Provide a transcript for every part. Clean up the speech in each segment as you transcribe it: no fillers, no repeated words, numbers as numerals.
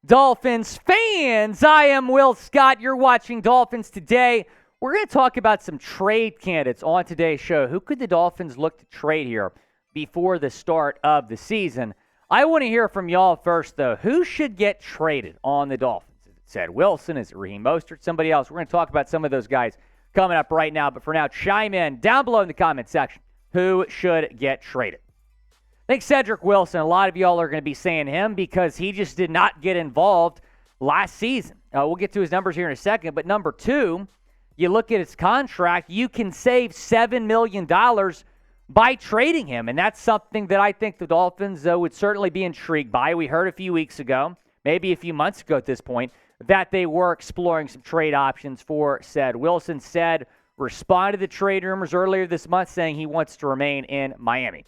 Dolphins fans, I am Will Scott. You're watching Dolphins Today. We're going to talk about some trade candidates on today's show. Who could the Dolphins look to trade here before the start of the season? I want to hear from y'all first, though. Who should get traded on the Dolphins? Is it Ced Wilson? Is it Raheem Mostert? Somebody else? We're going to talk about some of those guys coming up right now. But for now, chime in down below in the comment section. Who should get traded? I think Ced Wilson, a lot of y'all are going to be saying him because he just did not get involved last season. We'll get to his numbers here in a second. But number two, you look at his contract, you can save $7 million by trading him. And that's something that I think the Dolphins would certainly be intrigued by. We heard a few weeks ago, maybe a few months ago at this point, that they were exploring some trade options for Ced Wilson. Ced responded to trade rumors earlier this month saying he wants to remain in Miami.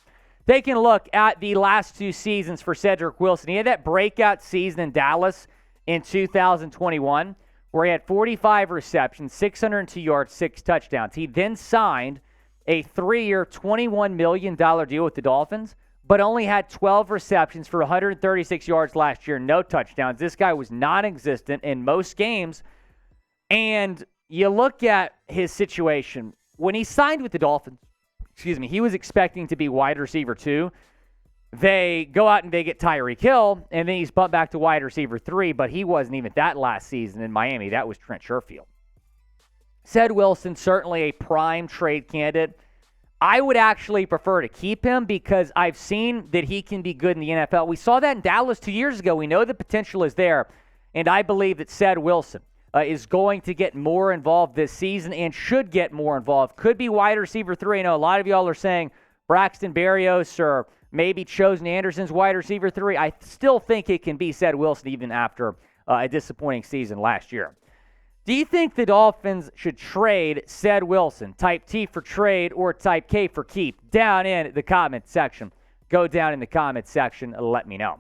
Taking a look at the last two seasons for Ced Wilson, he had that breakout season in Dallas in 2021 where he had 45 receptions, 602 yards, 6 touchdowns. He then signed a 3-year, $21 million deal with the Dolphins, but only had 12 receptions for 136 yards last year, no touchdowns. This guy was non-existent in most games. And you look at his situation. When he signed with the Dolphins, he was expecting to be wide receiver 2. They go out and they get Tyreek Hill, and then he's bumped back to wide receiver 3, but he wasn't even that last season in Miami. That was Trent Sherfield. Ced Wilson, certainly a prime trade candidate. I would actually prefer to keep him because I've seen that he can be good in the NFL. We saw that in Dallas 2 years ago. We know the potential is there, and I believe that Ced Wilson is going to get more involved this season and should get more involved. Could be wide receiver 3. I know a lot of y'all are saying Braxton Berrios or maybe Chosen Anderson's wide receiver 3. I still think it can be Ced Wilson even after a disappointing season last year. Do you think the Dolphins should trade Ced Wilson, type T for trade or type K for keep? Down in the comment section. Go down in the comment section and let me know.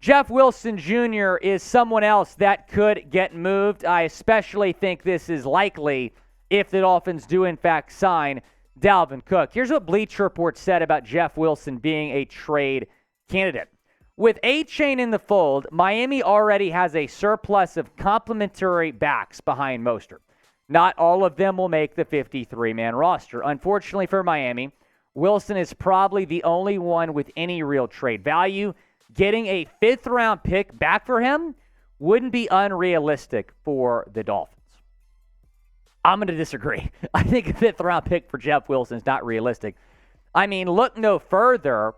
Jeff Wilson Jr. is someone else that could get moved. I especially think this is likely if the Dolphins do, in fact, sign Dalvin Cook. Here's what Bleacher Report said about Jeff Wilson being a trade candidate. With A-Chain in the fold, Miami already has a surplus of complementary backs behind Mostert. Not all of them will make the 53-man roster. Unfortunately for Miami, Wilson is probably the only one with any real trade value. Getting a 5th-round pick back for him wouldn't be unrealistic for the Dolphins. I'm going to disagree. I think a 5th-round pick for Jeff Wilson is not realistic. I mean, look no further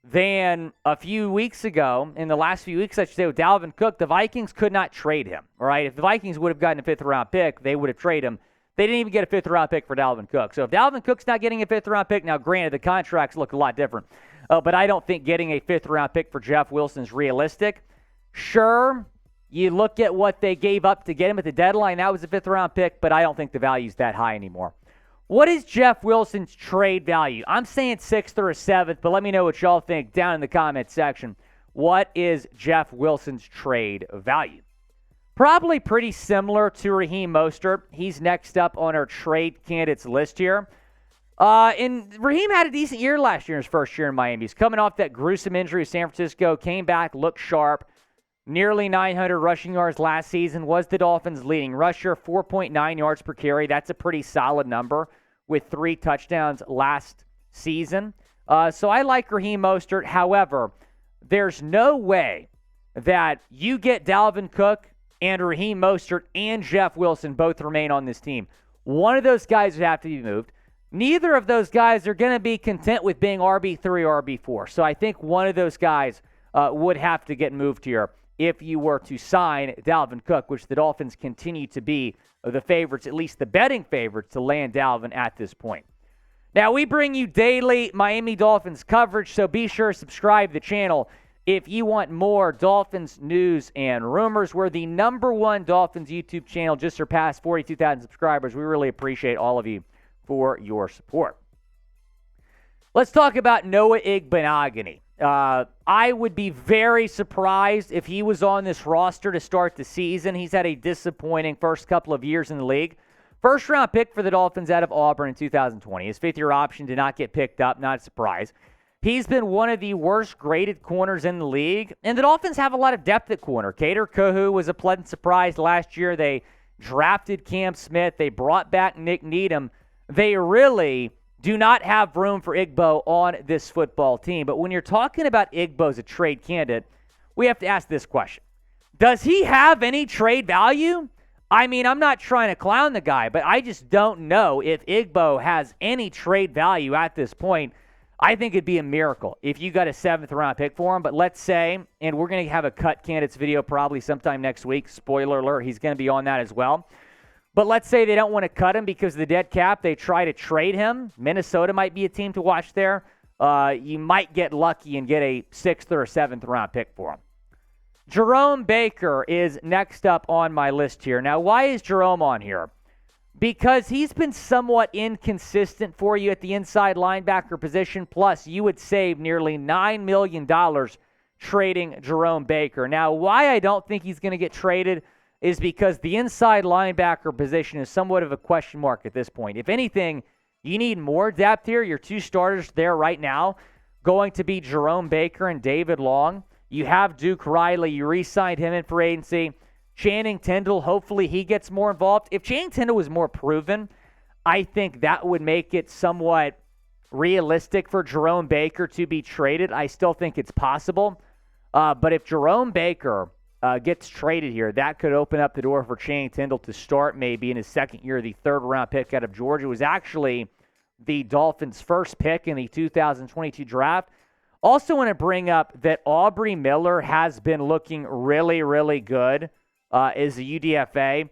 than a few weeks ago, in the last few weeks, I should say, with Dalvin Cook, the Vikings could not trade him, all right? If the Vikings would have gotten a 5th-round pick, they would have traded him. They didn't even get a 5th-round pick for Dalvin Cook. So if Dalvin Cook's not getting a 5th-round pick, now granted, the contracts look a lot different. But I don't think getting a 5th-round pick for Jeff Wilson is realistic. Sure, you look at what they gave up to get him at the deadline. That was a 5th-round pick, but I don't think the value's that high anymore. What is Jeff Wilson's trade value? I'm saying 6th or a 7th, but let me know what y'all think down in the comment section. What is Jeff Wilson's trade value? Probably pretty similar to Raheem Mostert. He's next up on our trade candidates list here. And Raheem had a decent year last year in his first year in Miami. He's coming off that gruesome injury to San Francisco, came back, looked sharp. Nearly 900 rushing yards last season, was the Dolphins' leading rusher, 4.9 yards per carry. That's a pretty solid number with 3 touchdowns last season. So I like Raheem Mostert. However, there's no way that you get Dalvin Cook and Raheem Mostert and Jeff Wilson both remain on this team. One of those guys would have to be moved. Neither of those guys are going to be content with being RB3 or RB4. So I think one of those guys would have to get moved here if you were to sign Dalvin Cook, which the Dolphins continue to be the favorites, at least the betting favorites, to land Dalvin at this point. Now, we bring you daily Miami Dolphins coverage, so be sure to subscribe to the channel if you want more Dolphins news and rumors. We're the #1 Dolphins YouTube channel, just surpassed 42,000 subscribers. We really appreciate all of you for your support. Let's talk about Noah Igbinoghene. I would be very surprised if he was on this roster to start the season. He's had a disappointing first couple of years in the league. First-round pick for the Dolphins out of Auburn in 2020. His 5th-year option did not get picked up, not a surprise. He's been one of the worst graded corners in the league, and the Dolphins have a lot of depth at corner. Kader Kohou was a pleasant surprise last year. They drafted Cam Smith. They brought back Nick Needham. They really do not have room for Igbo on this football team. But when you're talking about Igbo as a trade candidate, we have to ask this question. Does he have any trade value? I mean, I'm not trying to clown the guy, but I just don't know if Igbo has any trade value at this point. I think it'd be a miracle if you got a 7th-round pick for him. But let's say, and we're going to have a cut candidates video probably sometime next week. Spoiler alert, he's going to be on that as well. But let's say they don't want to cut him because of the dead cap. They try to trade him. Minnesota might be a team to watch there. You might get lucky and get a 6th or a 7th-round pick for him. Jerome Baker is next up on my list here. Now, why is Jerome on here? Because he's been somewhat inconsistent for you at the inside linebacker position. Plus, you would save nearly $9 million trading Jerome Baker. Now, why I don't think he's going to get traded is because the inside linebacker position is somewhat of a question mark at this point. If anything, you need more depth here. Your two starters there right now going to be Jerome Baker and David Long. You have Duke Riley. You re-signed him in free agency. Channing Tindall, hopefully he gets more involved. If Channing Tindall was more proven, I think that would make it somewhat realistic for Jerome Baker to be traded. I still think it's possible. But if Jerome Baker gets traded here, that could open up the door for Channing Tindall to start maybe in his second year. The 3rd-round pick out of Georgia was actually the Dolphins' first pick in the 2022 draft. Also want to bring up that Aubrey Miller has been looking really, really good as a UDFA.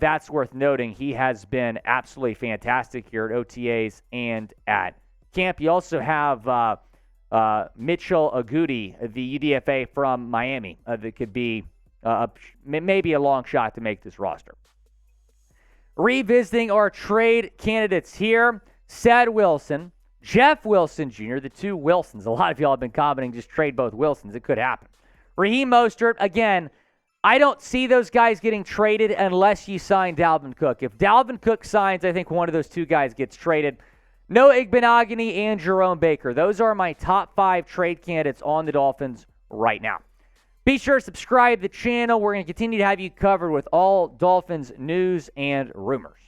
That's worth noting. He has been absolutely fantastic here at OTAs and at camp. You also have Mitchell Agudi, the UDFA from Miami, that could be maybe a long shot to make this roster. Revisiting our trade candidates here, Ced Wilson, Jeff Wilson Jr., the two Wilsons. A lot of y'all have been commenting, just trade both Wilsons. It could happen. Raheem Mostert, again, I don't see those guys getting traded unless you sign Dalvin Cook. If Dalvin Cook signs, I think one of those two guys gets traded. Noah Igbinoghene and Jerome Baker. Those are my top 5 trade candidates on the Dolphins right now. Be sure to subscribe to the channel. We're going to continue to have you covered with all Dolphins news and rumors.